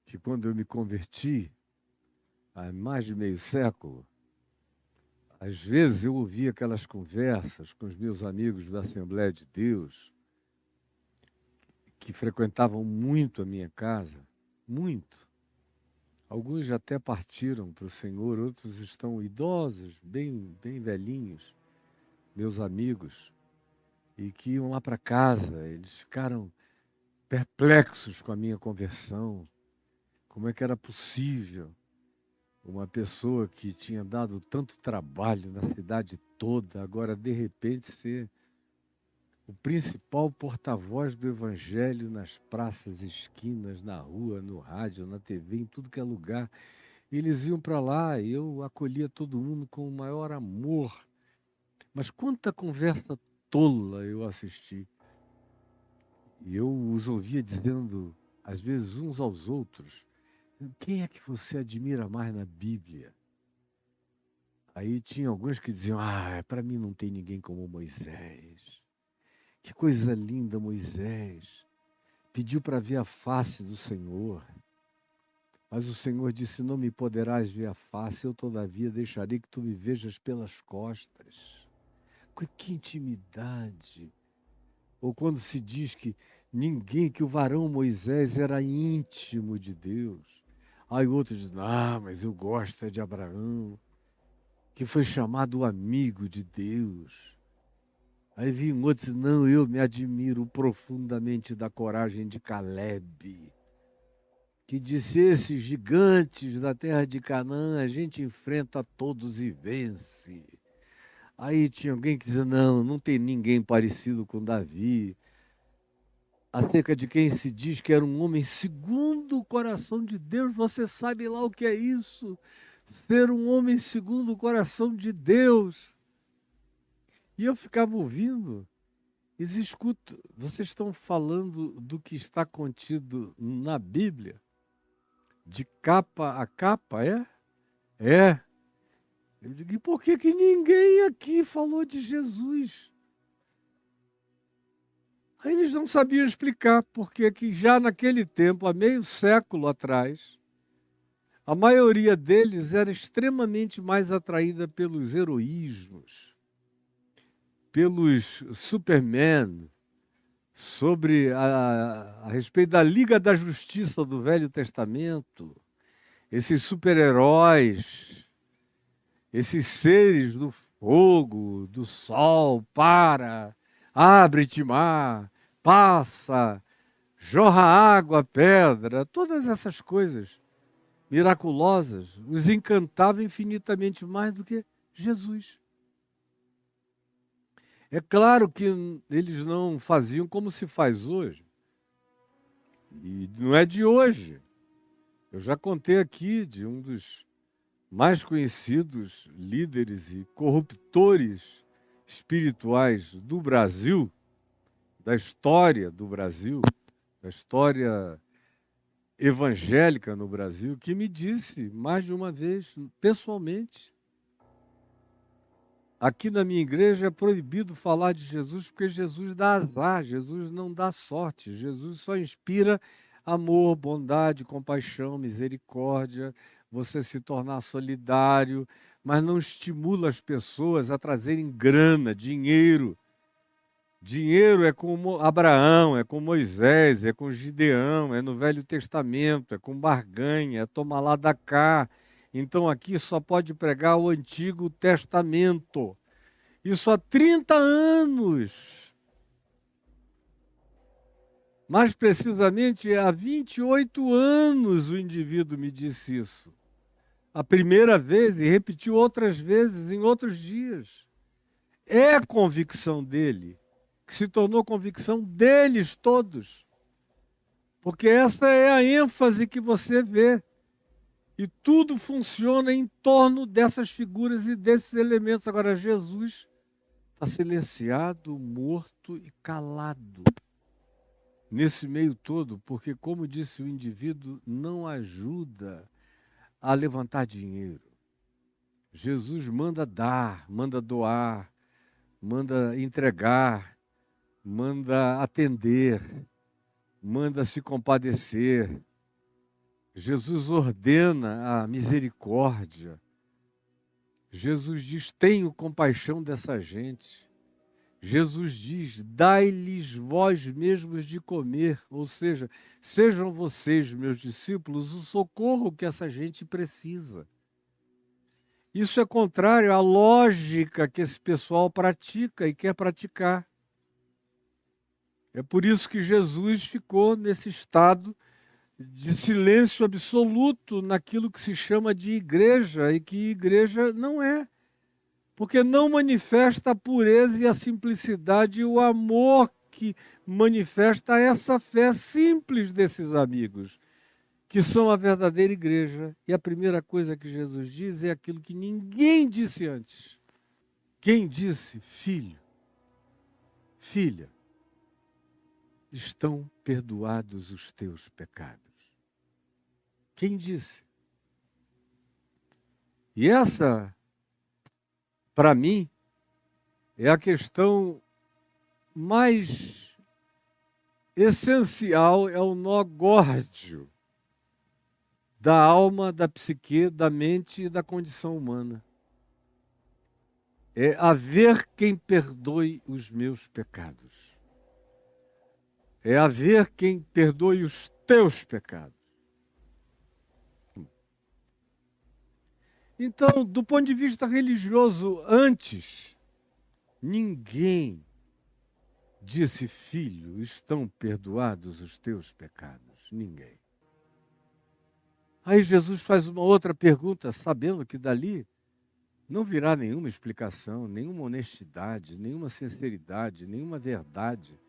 que quando eu me converti, há mais de meio século, às vezes eu ouvia aquelas conversas com os meus amigos da Assembleia de Deus, que frequentavam muito a minha casa, muito. Alguns já até partiram para o Senhor, outros estão idosos, bem velhinhos, meus amigos, e que iam lá para casa. Eles ficaram perplexos com a minha conversão. Como é que era possível uma pessoa que tinha dado tanto trabalho na cidade toda, agora de repente ser o principal porta-voz do Evangelho nas praças, esquinas, na rua, no rádio, na TV, em tudo que é lugar. Eles iam para lá e eu acolhia todo mundo com o maior amor. Mas quanta conversa tola eu assisti. E eu os ouvia dizendo, às vezes, uns aos outros, quem é que você admira mais na Bíblia? Aí tinha alguns que diziam, para mim não tem ninguém como Moisés. Que coisa linda, Moisés. Pediu para ver a face do Senhor. Mas o Senhor disse, não me poderás ver a face, eu todavia deixarei que tu me vejas pelas costas. Que intimidade. Ou quando se diz que que o varão Moisés era íntimo de Deus. Aí outros dizem, mas eu gosto é de Abraão, que foi chamado amigo de Deus. Aí vinha outros, não, eu me admiro profundamente da coragem de Caleb, que disse, esses gigantes da terra de Canaã, a gente enfrenta todos e vence. Aí tinha alguém que dizia, não tem ninguém parecido com Davi, acerca de quem se diz que era um homem segundo o coração de Deus. Você sabe lá o que é isso? Ser um homem segundo o coração de Deus. E eu ficava ouvindo, e escuto, vocês estão falando do que está contido na Bíblia? De capa a capa, é? É. Eu digo, e por que ninguém aqui falou de Jesus? Aí eles não sabiam explicar porque que já naquele tempo, há meio século atrás, a maioria deles era extremamente mais atraída pelos heroísmos, pelos Superman, a respeito da Liga da Justiça do Velho Testamento, esses super-heróis, esses seres do fogo, do sol, abre-te mar, passa, jorra água, pedra, todas essas coisas miraculosas os encantavam infinitamente mais do que Jesus. É claro que eles não faziam como se faz hoje. E não é de hoje. Eu já contei aqui de um dos mais conhecidos líderes e corruptores espirituais do Brasil, da história do Brasil, da história evangélica no Brasil, que me disse mais de uma vez, pessoalmente, aqui na minha igreja é proibido falar de Jesus porque Jesus dá azar, Jesus não dá sorte, Jesus só inspira amor, bondade, compaixão, misericórdia, você se tornar solidário, mas não estimula as pessoas a trazerem grana, dinheiro. Dinheiro é com Abraão, é com Moisés, é com Gideão, é no Velho Testamento, é com barganha, é tomar lá da cá. Então aqui só pode pregar o Antigo Testamento. Isso há 30 anos. Mais precisamente, há 28 anos o indivíduo me disse isso. A primeira vez e repetiu outras vezes em outros dias. É a convicção dele, que se tornou convicção deles todos. Porque essa é a ênfase que você vê. E tudo funciona em torno dessas figuras e desses elementos. Agora, Jesus está silenciado, morto e calado nesse meio todo, porque, como disse o indivíduo, não ajuda a levantar dinheiro. Jesus manda dar, manda doar, manda entregar, manda atender, manda se compadecer. Jesus ordena a misericórdia. Jesus diz: tenho compaixão dessa gente. Jesus diz: dai-lhes vós mesmos de comer, ou seja, sejam vocês, meus discípulos, o socorro que essa gente precisa. Isso é contrário à lógica que esse pessoal pratica e quer praticar. É por isso que Jesus ficou nesse estado de silêncio absoluto naquilo que se chama de igreja e que igreja não é. Porque não manifesta a pureza e a simplicidade e o amor que manifesta essa fé simples desses amigos, que são a verdadeira igreja. E a primeira coisa que Jesus diz é aquilo que ninguém disse antes. Quem disse? Filho, filha, estão perdoados os teus pecados. Quem disse? E essa, para mim, é a questão mais essencial, é o nó górdio da alma, da psique, da mente e da condição humana. É haver quem perdoe os meus pecados. É haver quem perdoe os teus pecados. Então, do ponto de vista religioso, antes, ninguém disse: filho, estão perdoados os teus pecados. Ninguém. Aí Jesus faz uma outra pergunta, sabendo que dali não virá nenhuma explicação, nenhuma honestidade, nenhuma sinceridade, nenhuma verdade.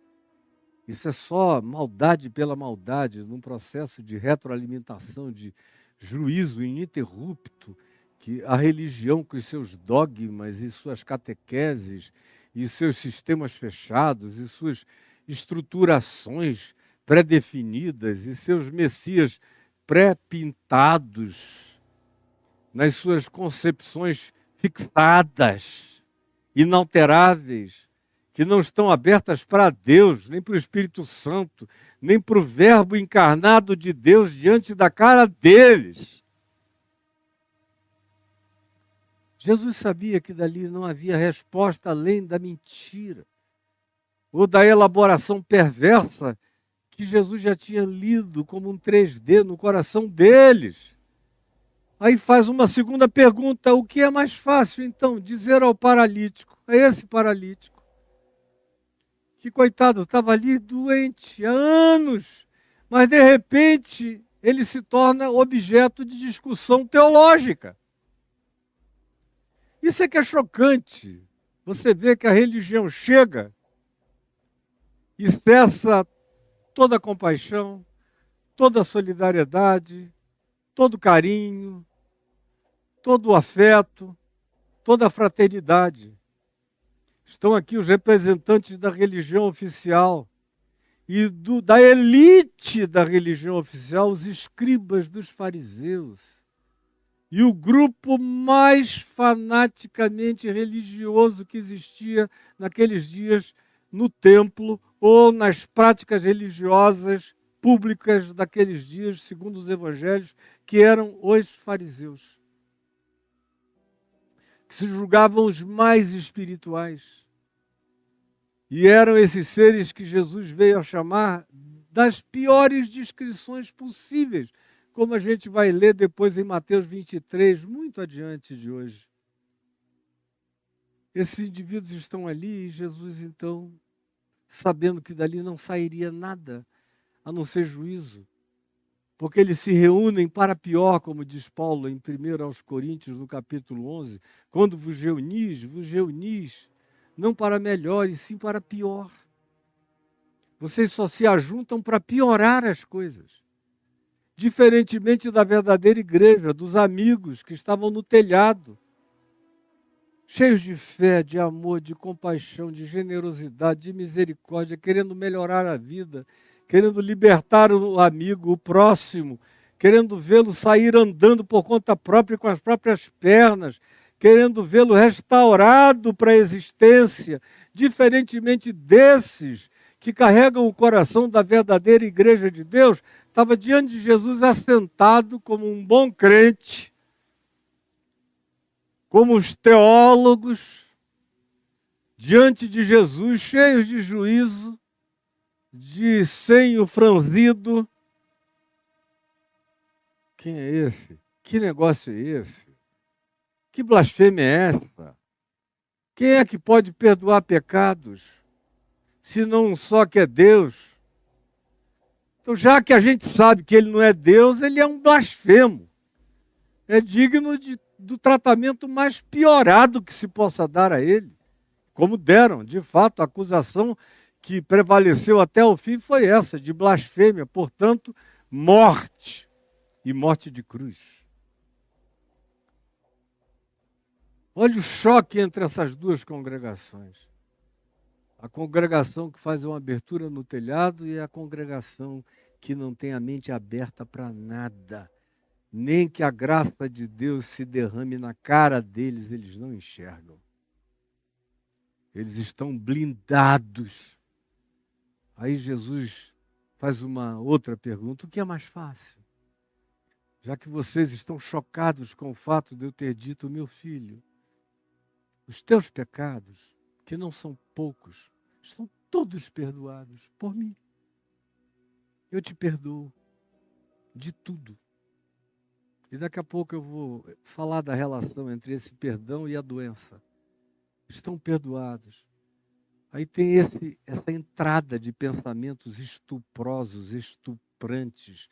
Isso é só maldade pela maldade, num processo de retroalimentação, de juízo ininterrupto, que a religião, com os seus dogmas e suas catequeses, e seus sistemas fechados, e suas estruturações pré-definidas, e seus messias pré-pintados, nas suas concepções fixadas, inalteráveis, que não estão abertas para Deus, nem para o Espírito Santo, nem para o Verbo encarnado de Deus diante da cara deles. Jesus sabia que dali não havia resposta além da mentira, ou da elaboração perversa que Jesus já tinha lido como um 3D no coração deles. Aí faz uma segunda pergunta: o que é mais fácil, então, dizer ao paralítico, a esse paralítico, que, coitado, estava ali doente há anos, mas de repente ele se torna objeto de discussão teológica. Isso é que é chocante. Você vê que a religião chega e cessa toda a compaixão, toda a solidariedade, todo o carinho, todo o afeto, toda a fraternidade. Estão aqui os representantes da religião oficial e da elite da religião oficial, os escribas dos fariseus. E o grupo mais fanaticamente religioso que existia naqueles dias no templo ou nas práticas religiosas públicas daqueles dias, segundo os evangelhos, que eram os fariseus, que se julgavam os mais espirituais. E eram esses seres que Jesus veio a chamar das piores descrições possíveis, como a gente vai ler depois em Mateus 23, muito adiante de hoje. Esses indivíduos estão ali e Jesus, então, sabendo que dali não sairia nada, a não ser juízo, porque eles se reúnem para pior, como diz Paulo em 1 aos Coríntios, no capítulo 11, quando vos reunis, não para melhor, e sim para pior. Vocês só se ajuntam para piorar as coisas. Diferentemente da verdadeira igreja, dos amigos que estavam no telhado, cheios de fé, de amor, de compaixão, de generosidade, de misericórdia, querendo melhorar a vida, querendo libertar o amigo, o próximo, querendo vê-lo sair andando por conta própria com as próprias pernas, querendo vê-lo restaurado para a existência, diferentemente desses que carregam o coração da verdadeira igreja de Deus, estava diante de Jesus assentado como um bom crente, como os teólogos, diante de Jesus, cheios de juízo, de senho franzido. Quem é esse? Que negócio é esse? Que blasfêmia é essa? Quem é que pode perdoar pecados, se não só que é Deus? Então, já que a gente sabe que ele não é Deus, ele é um blasfemo. É digno do tratamento mais piorado que se possa dar a ele. Como deram, de fato, a acusação que prevaleceu até o fim foi essa, de blasfêmia, portanto, morte, e morte de cruz. Olha o choque entre essas duas congregações. A congregação que faz uma abertura no telhado e a congregação que não tem a mente aberta para nada. Nem que a graça de Deus se derrame na cara deles, eles não enxergam. Eles estão blindados. Aí Jesus faz uma outra pergunta: o que é mais fácil? Já que vocês estão chocados com o fato de eu ter dito, meu filho, os teus pecados, que não são poucos, estão todos perdoados por mim. Eu te perdoo de tudo. E daqui a pouco eu vou falar da relação entre esse perdão e a doença. Estão perdoados. Aí tem essa entrada de pensamentos estuprosos, estuprantes,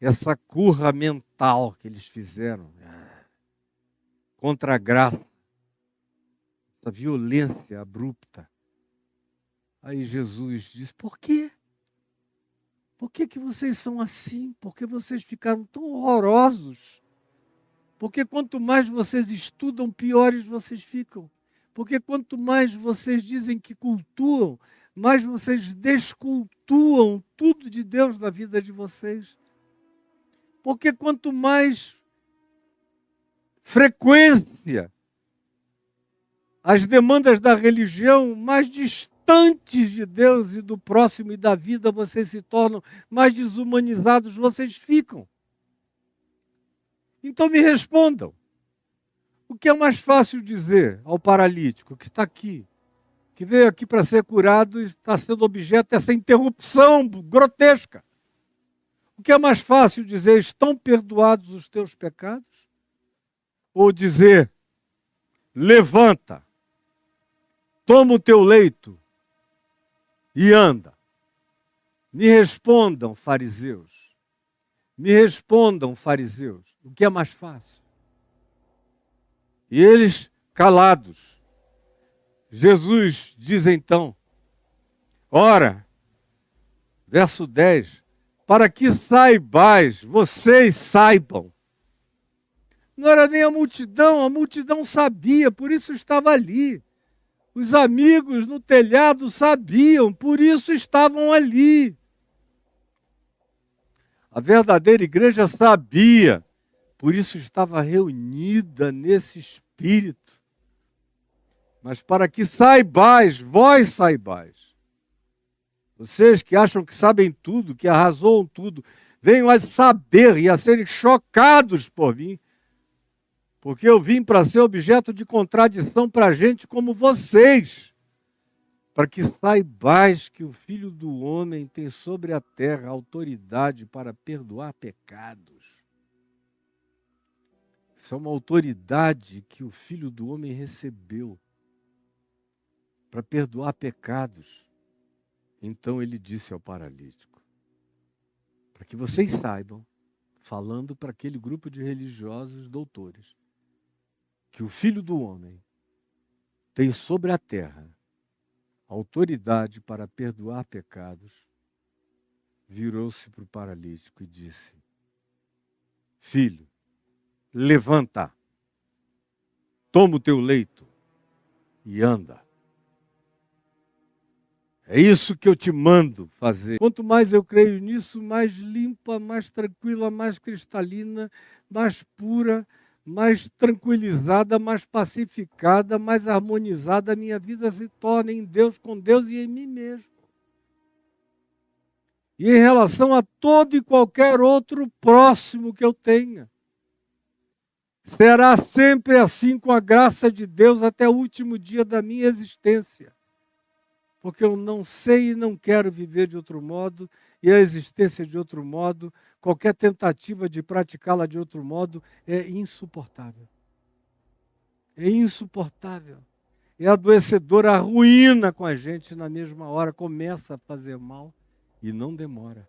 essa curra mental que eles fizeram contra a graça, essa violência abrupta. Aí Jesus diz: por quê? Por que vocês são assim? Por que vocês ficaram tão horrorosos? Porque quanto mais vocês estudam, piores vocês ficam. Porque quanto mais vocês dizem que cultuam, mais vocês descultuam tudo de Deus na vida de vocês. Porque quanto mais frequência as demandas da religião, mais distantes de Deus e do próximo e da vida vocês se tornam, mais desumanizados vocês ficam. Então me respondam. O que é mais fácil dizer ao paralítico que está aqui, que veio aqui para ser curado e está sendo objeto dessa interrupção grotesca? O que é mais fácil dizer: estão perdoados os teus pecados? Ou dizer: levanta, toma o teu leito e anda? Me respondam, fariseus. Me respondam, fariseus. O que é mais fácil? E eles calados. Jesus diz então: ora, verso 10, para que saibais, vocês saibam. Não era nem a multidão sabia, por isso estava ali. Os amigos no telhado sabiam, por isso estavam ali. A verdadeira igreja sabia, por isso estava reunida nesse espírito. Mas para que saibais, vós saibais. Vocês que acham que sabem tudo, que arrazoam tudo, venham a saber e a serem chocados por mim. Porque eu vim para ser objeto de contradição para gente como vocês. Para que saibais que o Filho do Homem tem sobre a terra autoridade para perdoar pecados. Isso é uma autoridade que o Filho do Homem recebeu para perdoar pecados. Então ele disse ao paralítico: para que vocês saibam, falando para aquele grupo de religiosos doutores, que o Filho do Homem tem sobre a terra autoridade para perdoar pecados, virou-se para o paralítico e disse: filho, levanta, toma o teu leito e anda. É isso que eu te mando fazer. Quanto mais eu creio nisso, mais limpa, mais tranquila, mais cristalina, mais pura, mais tranquilizada, mais pacificada, mais harmonizada a minha vida se torna em Deus, com Deus e em mim mesmo. e em relação a todo e qualquer outro próximo que eu tenha. Será sempre assim com a graça de Deus até o último dia da minha existência. Porque eu não sei e não quero viver de outro modo, e a existência de outro modo, qualquer tentativa de praticá-la de outro modo é insuportável. É insuportável. É adoecedora, arruína com a gente na mesma hora, começa a fazer mal e não demora.